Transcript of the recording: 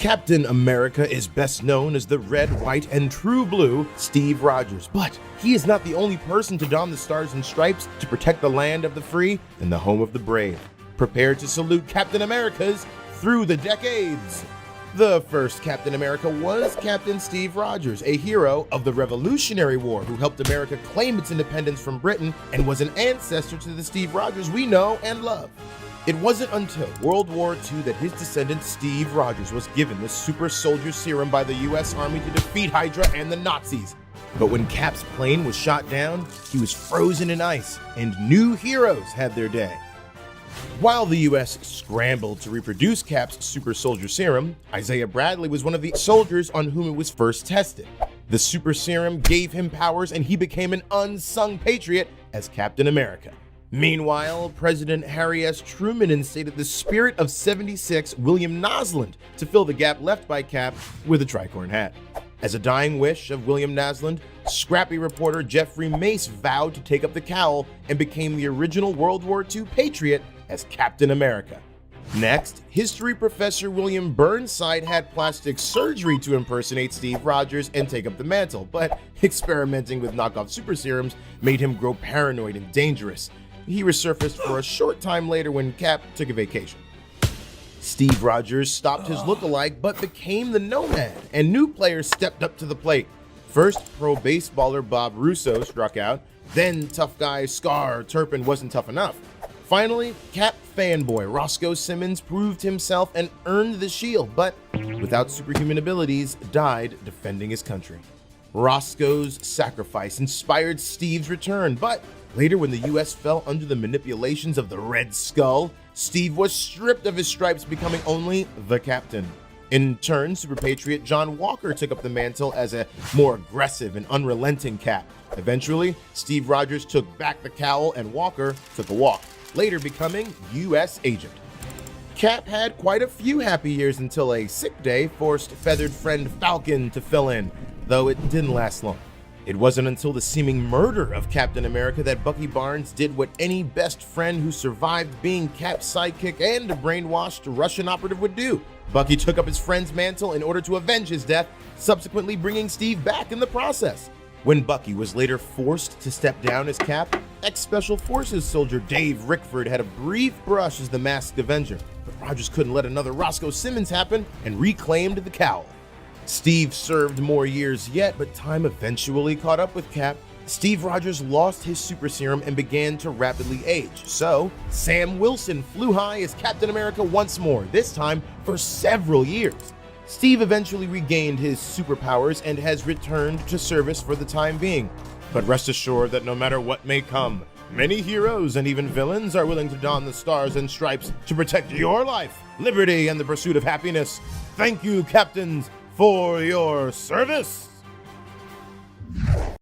Captain America is best known as the red, white, and true blue Steve Rogers, but he is not the only person to don the stars and stripes to protect the land of the free and the home of the brave. Prepare to salute Captain America's through the decades. The first Captain America was Captain Steve Rogers, a hero of the Revolutionary War who helped America claim its independence from Britain and was an ancestor to the Steve Rogers we know and love. It wasn't until World War II that his descendant Steve Rogers was given the super soldier serum by the US Army to defeat Hydra and the Nazis. But when Cap's plane was shot down, he was frozen in ice, and new heroes had their day. While the US scrambled to reproduce Cap's super soldier serum, Isaiah Bradley was one of the soldiers on whom it was first tested. The super serum gave him powers, and he became an unsung patriot as Captain America. Meanwhile, President Harry S. Truman instated the Spirit of 76 William Naslund to fill the gap left by Cap with a tricorn hat. As a dying wish of William Naslund, scrappy reporter Jeffrey Mace vowed to take up the cowl and became the original World War II patriot as Captain America. Next, history professor William Burnside had plastic surgery to impersonate Steve Rogers and take up the mantle, but experimenting with knockoff super serums made him grow paranoid and dangerous. He resurfaced for a short time later when Cap took a vacation. Steve Rogers stopped his look-alike but became the Nomad, and new players stepped up to the plate. First, pro baseballer Bob Russo struck out, then tough guy Scar Turpin wasn't tough enough. Finally, Cap fanboy Roscoe Simmons proved himself and earned the shield, but without superhuman abilities, died defending his country. Roscoe's sacrifice inspired Steve's return, but later when the US fell under the manipulations of the Red Skull, Steve was stripped of his stripes, becoming only the captain. In turn, Super Patriot John Walker took up the mantle as a more aggressive and unrelenting Cap. Eventually, Steve Rogers took back the cowl and Walker took a walk, later becoming US agent. Cap had quite a few happy years until a sick day forced feathered friend Falcon to fill in, though it didn't last long. It wasn't until the seeming murder of Captain America that Bucky Barnes did what any best friend who survived being Cap's sidekick and a brainwashed Russian operative would do. Bucky took up his friend's mantle in order to avenge his death, subsequently bringing Steve back in the process. When Bucky was later forced to step down as Cap, ex-Special Forces soldier Dave Rickford had a brief brush as the Masked Avenger, but Rogers couldn't let another Roscoe Simmons happen and reclaimed the cowl. Steve served more years yet, but time eventually caught up with Cap. Steve Rogers lost his super serum and began to rapidly age, so Sam Wilson flew high as Captain America once more, this time for several years. Steve eventually regained his superpowers and has returned to service for the time being. But rest assured that no matter what may come, many heroes and even villains are willing to don the stars and stripes to protect your life, liberty, and the pursuit of happiness. Thank you, captains, for your service.